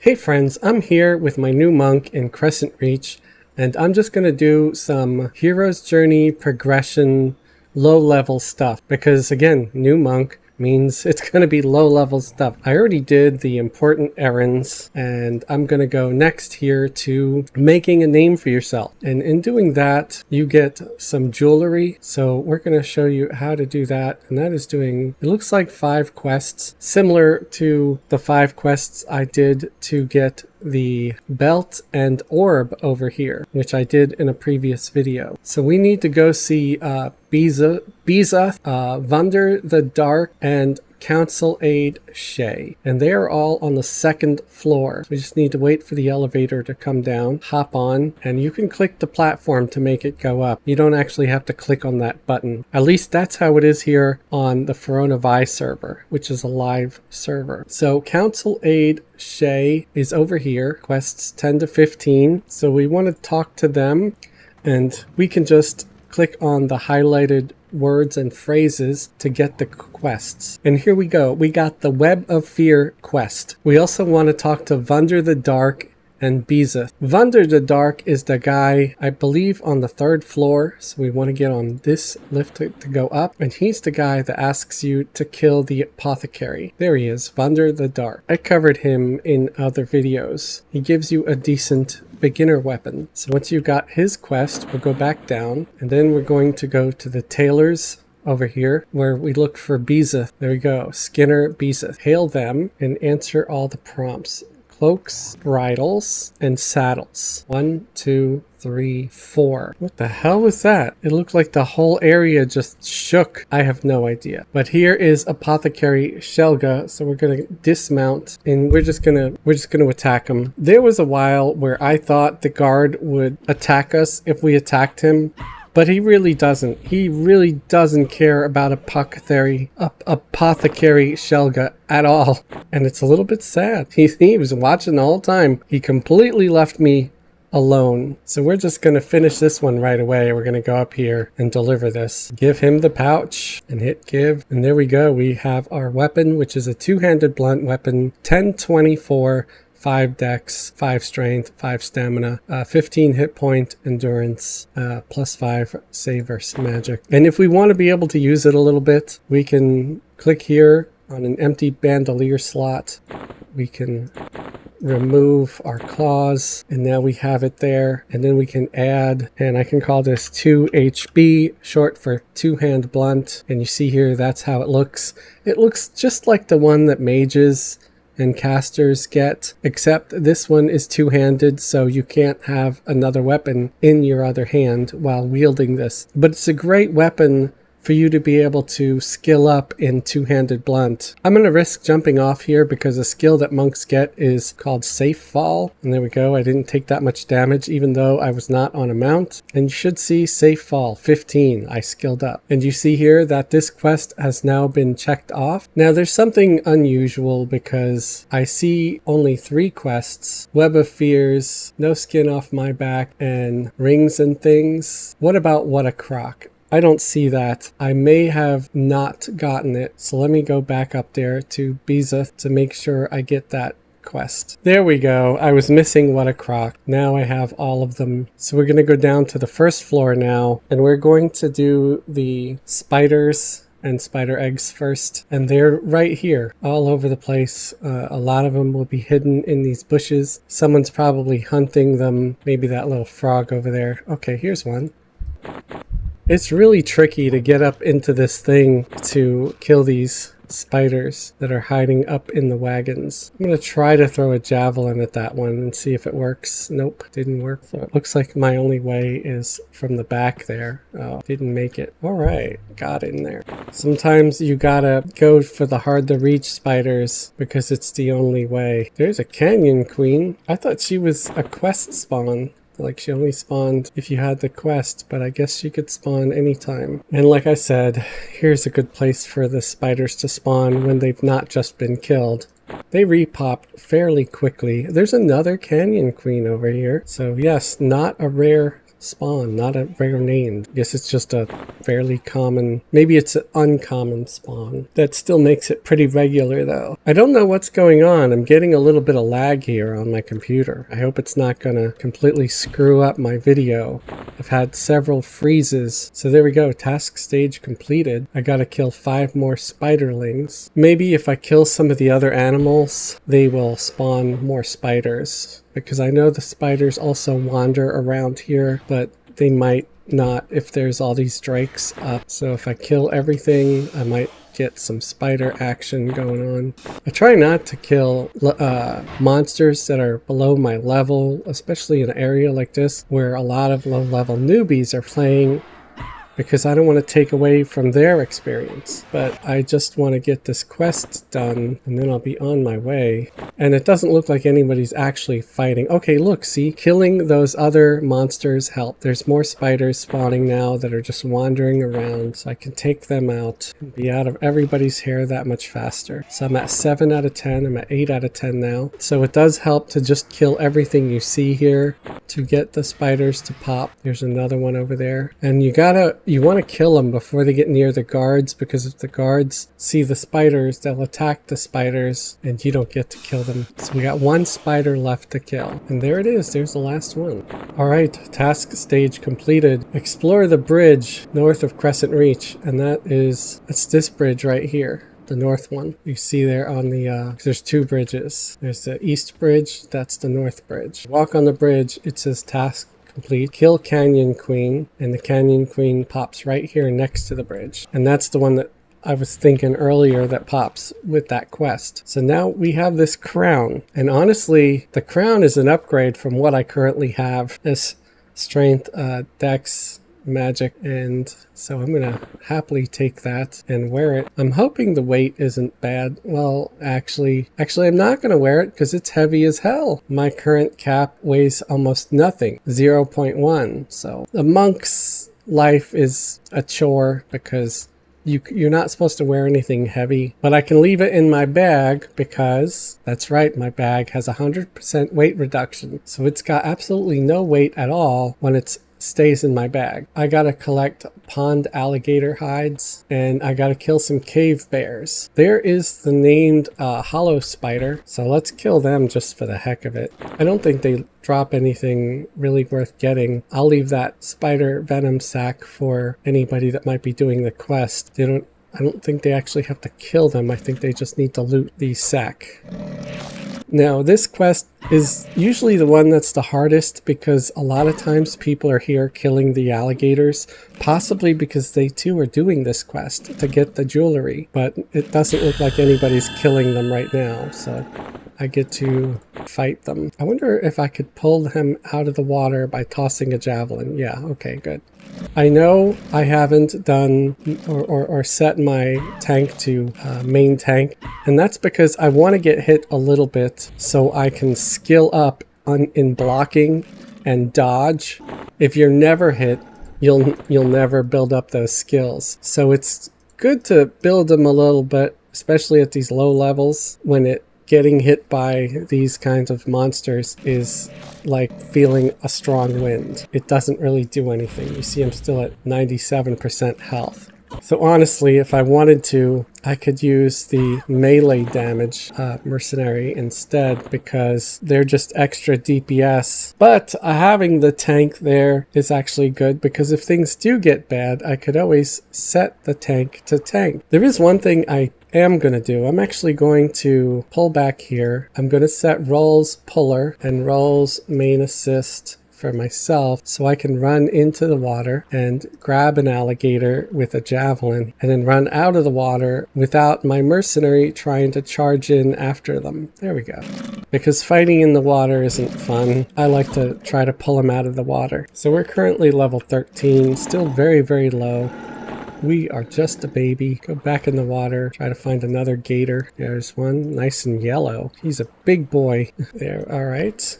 Hey friends, I'm here with my new monk in Crescent Reach, and I'm just going to do some Hero's Journey progression low-level stuff, because again, new monk means it's going to be low-level stuff. I already did the important errands, and I'm going to go next here to making a name for yourself. And in doing that, you get some jewelry. So we're going to show you how to do that. And that is doing, it looks like 5 quests, similar to the 5 quests I did to get the belt and orb over here, which I did in a previous video. So we need to go see Biza, Vunder the Dark, and Council Aide Shay, and they are all on the 2nd floor. We just need to wait for the elevator to come down, hop on, and you can click the platform to make it go up. You don't actually have to click on that button. At least that's how it is here on the Verona Vi server, which is a live server. So Council Aide Shay is over here, quests 10 to 15. So we want to talk to them, and we can just click on the highlighted words and phrases to get the quests. And here we go. We got the Web of Fear quest. We also want to talk to Vunder the Dark and Biza. Vunder the Dark is the guy, I believe, on the 3rd floor. So we want to get on this lift to go up. And he's the guy that asks you to kill the Apothecary. There he is, Vunder the Dark. I covered him in other videos. He gives you a decent beginner weapon. So once you've got his quest, we'll go back down, and then we're going to go to the tailors over here where we look for Biza. There we go, Skinner, Biza. Hail them and answer all the prompts. Cloaks, bridles, and saddles. 1, 2, 3, 4. What the hell was that? It looked like the whole area just shook. I have no idea. But here is Apothecary Shelga, so we're gonna dismount and we're just gonna attack him. There was a while where I thought the guard would attack us if we attacked him, but he really doesn't. He really doesn't care about Apothecary Shelga at all. And it's a little bit sad. He was watching the whole time. He completely left me alone. So we're just going to finish this one right away. We're going to go up here and deliver this. Give him the pouch and hit give. And there we go. We have our weapon, which is a 2-handed blunt weapon, 1024. 5 dex, 5 strength, 5 stamina, 15 hit point endurance, plus 5 save versus magic. And if we want to be able to use it a little bit, we can click here on an empty bandolier slot. We can remove our claws, and now we have it there. And then we can add, and I can call this 2 HB, short for 2-hand blunt. And you see here, that's how it looks. It looks just like the one that mages and casters get, except this one is 2-handed, so you can't have another weapon in your other hand while wielding this. But it's a great weapon for you to be able to skill up in 2-handed blunt. I'm going to risk jumping off here because a skill that monks get is called Safe Fall. And there we go. I didn't take that much damage even though I was not on a mount. And you should see Safe Fall 15. I skilled up. And you see here that this quest has now been checked off. Now there's something unusual because I see only 3 quests. Web of Fears, No Skin Off My Back, and Rings and Things. What about What a Crock? I don't see that. I may have not gotten it. So let me go back up there to Biza to make sure I get that quest. There we go. I was missing What a Crock. Now I have all of them. So we're going to go down to the 1st floor now, and we're going to do the spiders and spider eggs first. And they're right here, all over the place. A lot of them will be hidden in these bushes. Someone's probably hunting them. Maybe that little frog over there. Okay, here's one. It's really tricky to get up into this thing to kill these spiders that are hiding up in the wagons. I'm going to try to throw a javelin at that one and see if it works. Nope, didn't work. So it looks like my only way is from the back there. Oh, didn't make it. All right, got in there. Sometimes you gotta go for the hard to reach spiders because it's the only way. There's a canyon queen. I thought she was a quest spawn. Like she only spawned if you had the quest, but I guess she could spawn anytime. And like I said, here's a good place for the spiders to spawn when they've not just been killed. They repop fairly quickly. There's another canyon queen over here. So yes, not a rare spawn, not a rare name. I guess it's just a fairly common, maybe it's an uncommon spawn. That still makes it pretty regular though. I don't know what's going on. I'm getting a little bit of lag here on my computer. I hope it's not gonna completely screw up my video. I've had several freezes. So there we go, task stage completed. I gotta kill 5 more spiderlings. Maybe if I kill some of the other animals, they will spawn more spiders. Because I know the spiders also wander around here, but they might not if there's all these drakes up. So if I kill everything, I might get some spider action going on. I try not to kill monsters that are below my level, especially in an area like this where a lot of low-level newbies are playing, because I don't want to take away from their experience. But I just want to get this quest done and then I'll be on my way. And it doesn't look like anybody's actually fighting. Okay, look, see? Killing those other monsters help. There's more spiders spawning now that are just wandering around, so I can take them out and be out of everybody's hair that much faster. So I'm at 7 out of 10. I'm at 8 out of 10 now. So it does help to just kill everything you see here to get the spiders to pop. There's another one over there. And you want to kill them before they get near the guards, because if the guards see the spiders, they'll attack the spiders and you don't get to kill them. So we got 1 spider left to kill. And there it is. There's the last one. Alright, task stage completed. Explore the bridge north of Crescent Reach. And that's this bridge right here. The north one you see there on the there's 2 bridges. There's the east bridge, that's the north bridge. Walk on the bridge, it says task complete. Kill Canyon Queen, and the Canyon Queen pops right here next to the bridge. And that's the one that I was thinking earlier that pops with that quest. So now we have this crown, and honestly the crown is an upgrade from what I currently have. This strength, dex, magic, and so I'm gonna happily take that and wear it. I'm hoping the weight isn't bad. Well, actually I'm not gonna wear it because it's heavy as hell. My current cap weighs almost nothing, 0.1. So the monk's life is a chore because you're not supposed to wear anything heavy, but I can leave it in my bag because that's right, my bag has 100% weight reduction. So it's got absolutely no weight at all when it stays in my bag. I gotta collect pond alligator hides, and I gotta kill some cave bears. There is the named hollow spider, so let's kill them just for the heck of it. I don't think they drop anything really worth getting. I'll leave that spider venom sack for anybody that might be doing the quest. I don't think they actually have to kill them. I think they just need to loot the sack. Now, this quest is usually the one that's the hardest because a lot of times people are here killing the alligators, possibly because they too are doing this quest to get the jewelry, but it doesn't look like anybody's killing them right now, so I get to fight them. I wonder if I could pull them out of the water by tossing a javelin. Yeah, okay, good. I know I haven't done or set my tank to main tank, and that's because I want to get hit a little bit so I can skill up in blocking and dodge. If you're never hit, you'll never build up those skills. So it's good to build them a little bit, especially at these low levels when getting hit by these kinds of monsters is like feeling a strong wind. It doesn't really do anything. You see I'm still at 97% health. So honestly, if I wanted to, I could use the melee damage mercenary instead because they're just extra DPS. But having the tank there is actually good because if things do get bad, I could always set the tank to tank. There is one thing I am going to do. I'm actually going to pull back here. I'm going to set Roll's puller and Roll's main assist for myself so I can run into the water and grab an alligator with a javelin and then run out of the water without my mercenary trying to charge in after them. There we go. Because fighting in the water isn't fun. I like to try to pull them out of the water. So we're currently level 13, still very, very low. We are just a baby. Go back in the water, try to find another gator. There's one, nice and yellow. He's a big boy. There, all right.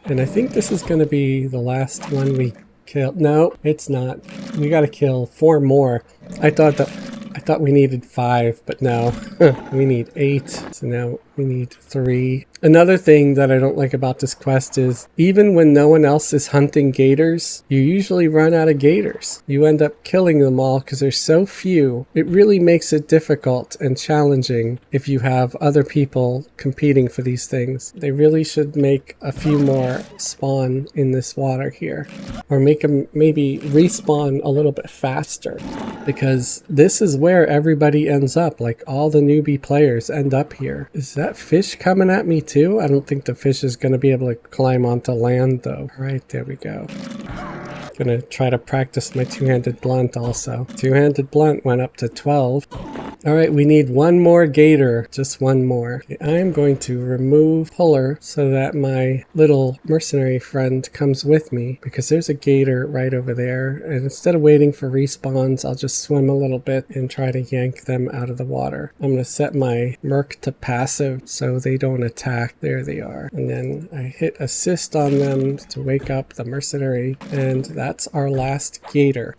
And I think this is going to be the last one we kill. No, it's not. We got to kill 4 more. I thought we needed 5, but no, we need 8. So now We need 3. Another thing that I don't like about this quest is even when no one else is hunting gators, you usually run out of gators. You end up killing them all because there's so few. It really makes it difficult and challenging if you have other people competing for these things. They really should make a few more spawn in this water here, or make them maybe respawn a little bit faster, because this is where everybody ends up. Like all the newbie players end up here. Is that fish coming at me too? I don't think the fish is going to be able to climb onto land though. All right, there we go. Gonna try to practice my two-handed blunt also. Two-handed blunt went up to 12. All right, we need one more gator, just one more. I'm going to remove Puller so that my little mercenary friend comes with me, because there's a gator right over there. And instead of waiting for respawns, I'll just swim a little bit and try to yank them out of the water. I'm gonna set my merc to passive so they don't attack. There they are. And then I hit assist on them to wake up the mercenary, and that's our last gator.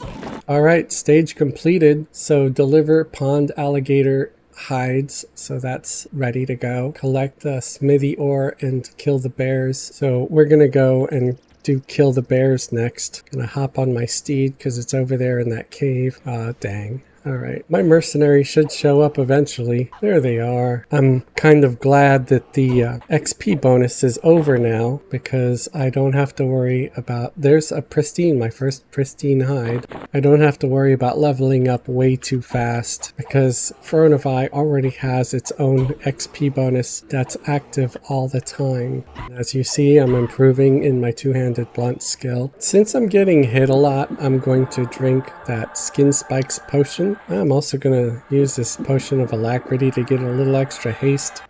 All right, stage completed. So deliver pond alligator hides, so that's ready to go. Collect the smithy ore and kill the bears. So we're gonna go and do kill the bears next. Gonna hop on my steed because it's over there in that cave. Dang. Alright, my mercenary should show up eventually. There they are. I'm kind of glad that the XP bonus is over now, because I don't have to worry about... There's a pristine, my first pristine hide. I don't have to worry about leveling up way too fast, because Fronify already has its own XP bonus that's active all the time. As you see, I'm improving in my two-handed blunt skill. Since I'm getting hit a lot, I'm going to drink that Skin Spikes potion. I'm also going to use this potion of alacrity to get a little extra haste.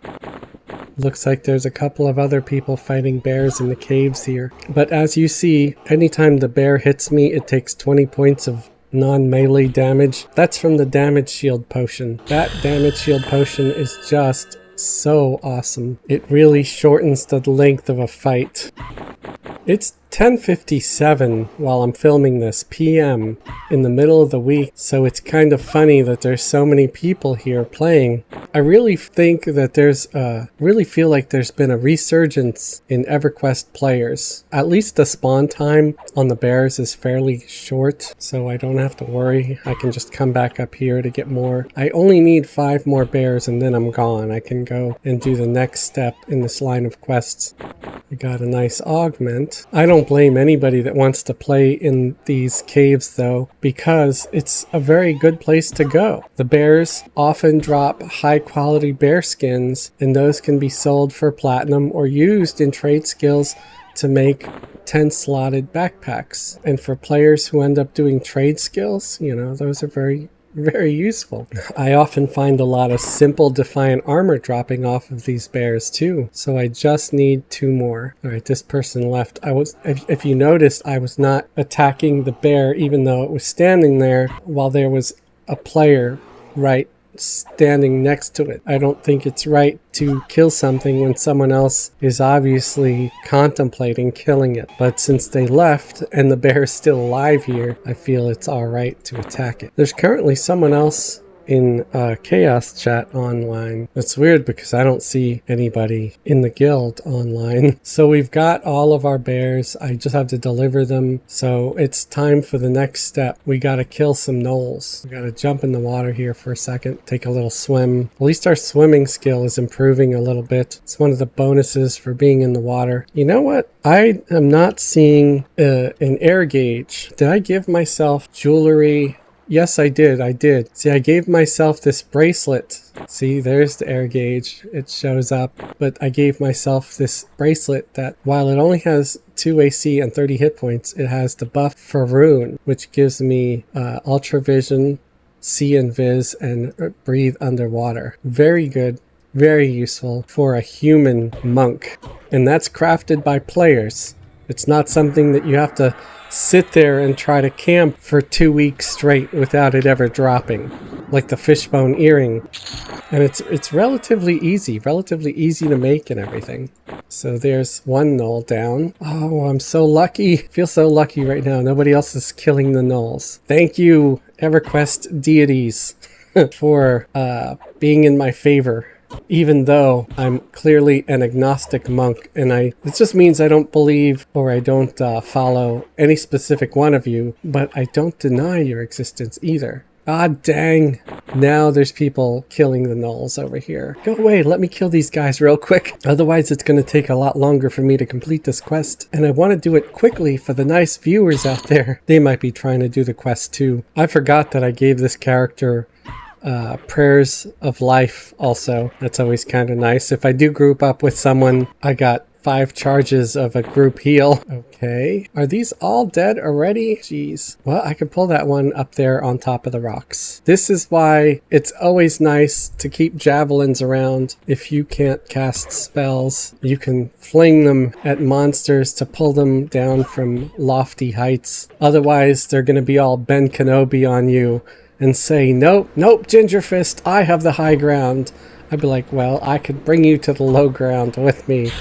Looks like there's a couple of other people fighting bears in the caves here. But as you see, anytime the bear hits me, it takes 20 points of non-melee damage. That's from the damage shield potion. That damage shield potion is just so awesome. It really shortens the length of a fight. It's 10:57 while I'm filming this PM in the middle of the week, so it's kind of funny that there's so many people here playing. I really think that really feel like there's been a resurgence in Everquest players. At least the spawn time on the bears is fairly short, so I don't have to worry. I can just come back up here to get more. I only need 5 more bears and then I'm gone. I can go and do the next step in this line of quests. I got a nice augment. I don't blame anybody that wants to play in these caves though, because it's a very good place to go. The bears often drop high quality bear skins, and those can be sold for platinum or used in trade skills to make 10 slotted backpacks. And for players who end up doing trade skills, you know, those are very useful. I often find a lot of simple defiant armor dropping off of these bears too, so I just need 2 more. All right, this person left. If you noticed, I was not attacking the bear even though it was standing there, while there was a player right standing next to it. I don't think it's right to kill something when someone else is obviously contemplating killing it. But since they left and the bear is still alive here, I feel it's alright to attack it. There's currently someone else in chaos chat online. It's weird because I don't see anybody in the guild online. So we've got all of our bears. I just have to deliver them. So it's time for the next step. We got to kill some gnolls. We got to jump in the water here for a second, take a little swim. At least our swimming skill is improving a little bit. It's one of the bonuses for being in the water. You know what? I am not seeing an air gauge. Did I give myself jewelry? Yes, I did. See, I gave myself this bracelet. See, there's the air gauge. It shows up. But I gave myself this bracelet that, while it only has 2 AC and 30 hit points, it has the buff Faroon, which gives me Ultra Vision, See and Viz, and Breathe Underwater. Very good. Very useful for a human monk. And that's crafted by players. It's not something that you have to sit there and try to camp for 2 weeks straight without it ever dropping, like the fishbone earring. And it's relatively easy to make and everything. So there's one gnoll down. Oh, I'm so lucky. I feel so lucky right now. Nobody else is killing the gnolls. Thank you, Everquest deities, for being in my favor even though I'm clearly an agnostic monk, and it just means I don't believe or I don't follow any specific one of you, but I don't deny your existence either. Ah, dang. Now there's people killing the gnolls over here. Go away, let me kill these guys real quick. Otherwise it's going to take a lot longer for me to complete this quest. And I want to do it quickly for the nice viewers out there. They might be trying to do the quest too. I forgot that I gave this character prayers of life also. That's always kind of nice. If I do group up with someone, I got 5 charges of a group heal. Okay. Are these all dead already? Jeez. Well, I can pull that one up there on top of the rocks. This is why it's always nice to keep javelins around. If you can't cast spells, you can fling them at monsters to pull them down from lofty heights. Otherwise, they're going to be all Ben Kenobi on you and say, nope, nope, Gingerfist, I have the high ground. I'd be like, well, I could bring you to the low ground with me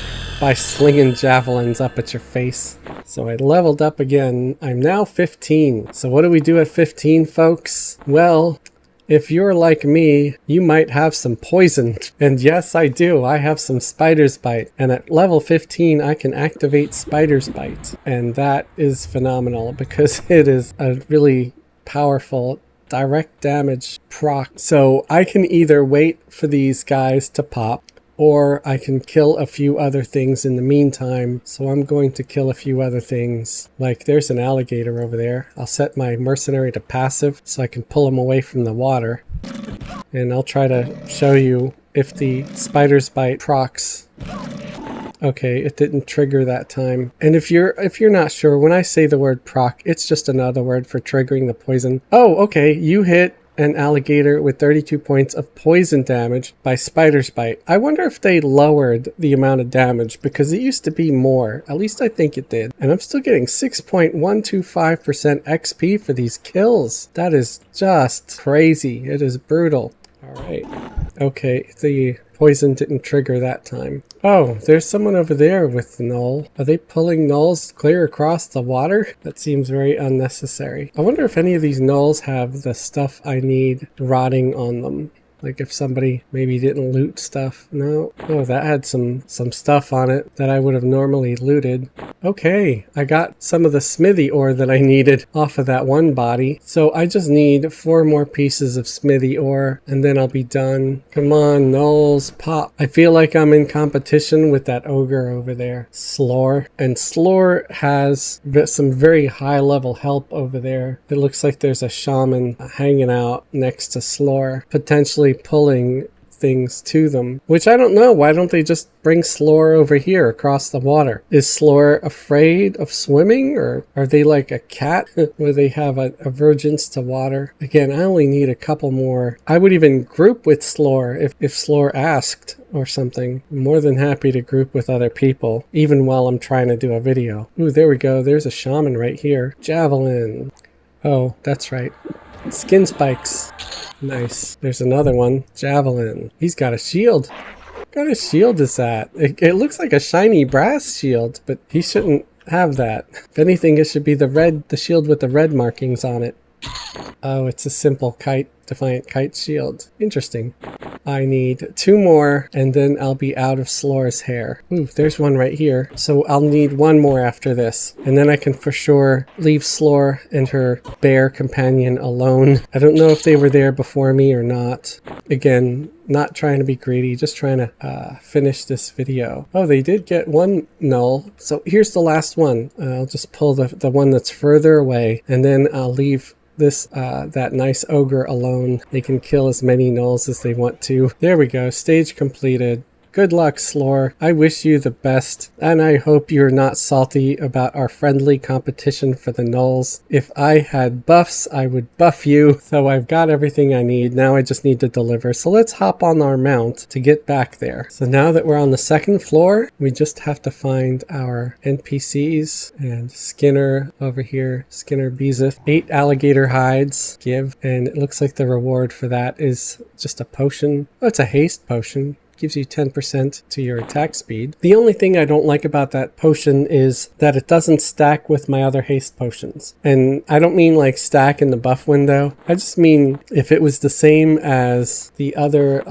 by slinging javelins up at your face. So I leveled up again. I'm now 15. So what do we do at 15, folks? Well, if you're like me, you might have some poison. And yes, I do. I have some Spider's Bite. And at level 15, I can activate Spider's Bite. And that is phenomenal because it is a really powerful direct damage proc. So I can either wait for these guys to pop, or I can kill a few other things in the meantime. So I'm going to kill a few other things. Like there's an alligator over there. I'll set my mercenary to passive so I can pull him away from the water. And I'll try to show you if the Spider's Bite procs. Okay, it didn't trigger that time. And if you're not sure, when I say the word proc, it's just another word for triggering the poison. Oh, okay, you hit an alligator with 32 points of poison damage by Spider's Bite. I wonder if they lowered the amount of damage because it used to be more. At least I think it did. And I'm still getting 6.125% XP for these kills. That is just crazy. It is brutal. All right. Okay, the poison didn't trigger that time. Oh, there's someone over there with the gnoll. Are they pulling gnolls clear across the water? That seems very unnecessary. I wonder if any of these gnolls have the stuff I need rotting on them. Like if somebody maybe didn't loot stuff. No. Oh, that had some stuff on it that I would have normally looted. Okay, I got some of the smithy ore that I needed off of that one body. So I just need 4 more pieces of smithy ore and then I'll be done. Come on, gnolls, pop. I feel like I'm in competition with that ogre over there, Slore. And Slore has some very high level help over there. It looks like there's a shaman hanging out next to Slore, potentially pulling things to them, which I don't know. Why don't they just bring Slore over here across the water? Is Slore afraid of swimming, or are they like a cat where they have a avergence to water? Again, I only need a couple more. I would even group with Slore if Slore asked or something. I'm more than happy to group with other people, even while I'm trying to do a video. Ooh, there we go. There's a shaman right here. Javelin. Oh, that's right. Skin spikes. Nice. There's another one. Javelin. He's got a shield. What kind of shield is that? It looks like a shiny brass shield, but he shouldn't have that. If anything, it should be the shield with the red markings on it. Oh, it's a simple Defiant Kite shield. Interesting. I need 2 more, and then I'll be out of Slore's hair. Ooh, there's one right here. So I'll need 1 more after this. And then I can for sure leave Slore and her bear companion alone. I don't know if they were there before me or not. Again, not trying to be greedy, just trying to finish this video. Oh, they did get 1 gnoll. So here's the last one. I'll just pull the one that's further away, and then I'll leave that nice ogre alone. They can kill as many gnolls as they want to. There we go. Stage completed. Good luck, Slore. I wish you the best, and I hope you're not salty about our friendly competition for the gnolls. If I had buffs, I would buff you. So I've got everything I need. Now I just need to deliver. So let's hop on our mount to get back there. So now that we're on the 2nd floor, we just have to find our NPCs, and Skinner over here, Skinner Beezeth. 8 alligator hides, give, and it looks like the reward for that is just a potion. Oh, it's a haste potion. gives you 10% to your attack speed. The only thing I don't like about that potion is that it doesn't stack with my other haste potions. And I don't mean like stack in the buff window. I just mean if it was the same as the other,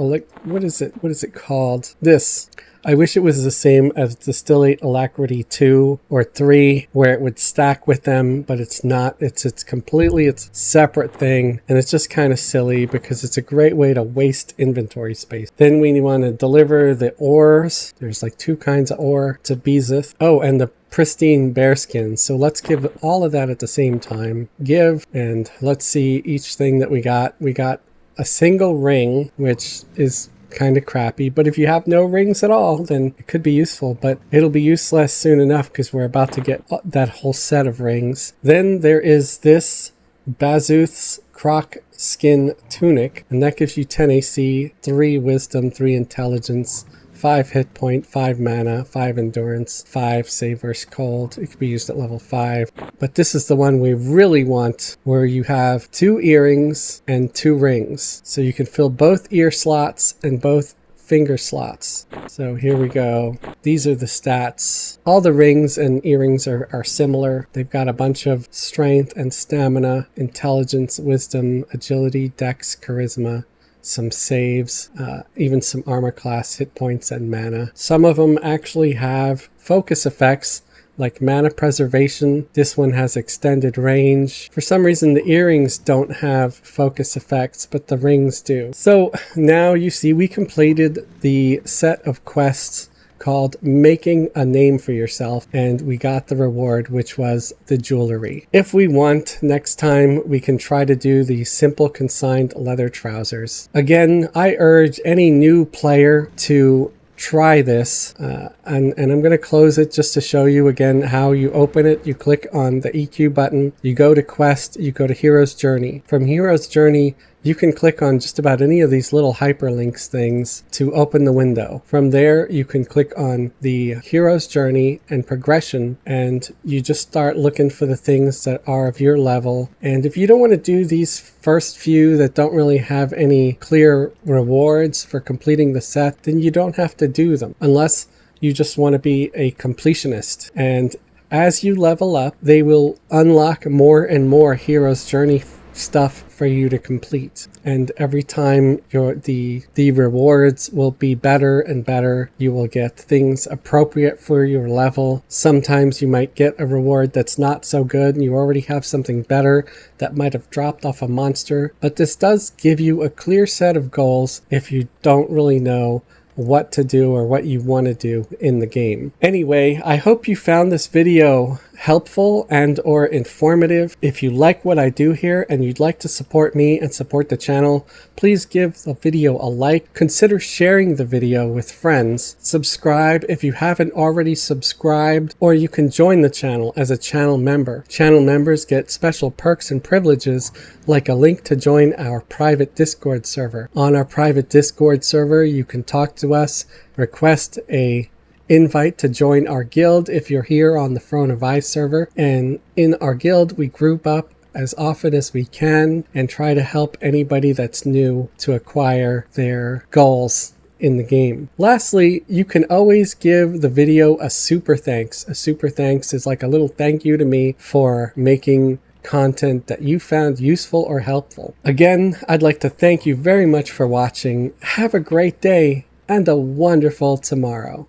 what is it called? This. I wish it was the same as Distillate Alacrity 2 or 3, where it would stack with them, but it's not. It's completely its separate thing, and it's just kind of silly because it's a great way to waste inventory space. Then we want to deliver the ores. There's like 2 kinds of ore to Bezith. Oh, and the pristine bearskin. So let's give all of that at the same time. Give, and let's see each thing that we got. We got a single ring, which is kind of crappy, but if you have no rings at all, then it could be useful, but it'll be useless soon enough because we're about to get that whole set of rings. Then there is this Bazuth's Croc Skin Tunic, and that gives you 10 AC, 3 Wisdom, 3 Intelligence, 5 hit point, 5 mana, 5 endurance, 5 save versus cold. It can be used at level 5. But this is the one we really want, where you have 2 earrings and 2 rings. So you can fill both ear slots and both finger slots. So here we go. These are the stats. All the rings and earrings are similar. They've got a bunch of strength and stamina, intelligence, wisdom, agility, dex, charisma, some saves, even some armor class, hit points, and mana. Some of them actually have focus effects like mana preservation. This one has extended range. For some reason the earrings don't have focus effects, but the rings do. So now you see we completed the set of quests called Making a Name for Yourself, and we got the reward, which was the jewelry. If we want, next time we can try to do the simple consigned leather trousers. Again, I urge any new player to try this, and I'm going to close it just to show you again how you open it. You click on the EQ button, you go to Quest, you go to Hero's Journey. From Hero's Journey, you can click on just about any of these little hyperlinks things to open the window. From there, you can click on the Hero's Journey and Progression, and you just start looking for the things that are of your level. And if you don't want to do these first few that don't really have any clear rewards for completing the set, then you don't have to do them, unless you just want to be a completionist. And as you level up, they will unlock more and more Hero's Journey stuff for you to complete, and every time the rewards will be better and better. You will get things appropriate for your level. Sometimes you might get a reward that's not so good and you already have something better that might have dropped off a monster, but this does give you a clear set of goals if you don't really know what to do or what you want to do in the game. Anyway, I hope you found this video helpful and or informative. If you like what I do here and you'd like to support me and support the channel, please give the video a like. Consider sharing the video with friends. Subscribe if you haven't already subscribed, or you can join the channel as a channel member. Channel members get special perks and privileges, like a link to join our private Discord server. On our private Discord server, you can talk to us, request a invite to join our guild if you're here on the Throne of Ice server, and in our guild we group up as often as we can and try to help anybody that's new to acquire their goals in the game. Lastly, you can always give the video a super thanks. A super thanks is like a little thank you to me for making content that you found useful or helpful. Again, I'd like to thank you very much for watching. Have a great day and a wonderful tomorrow.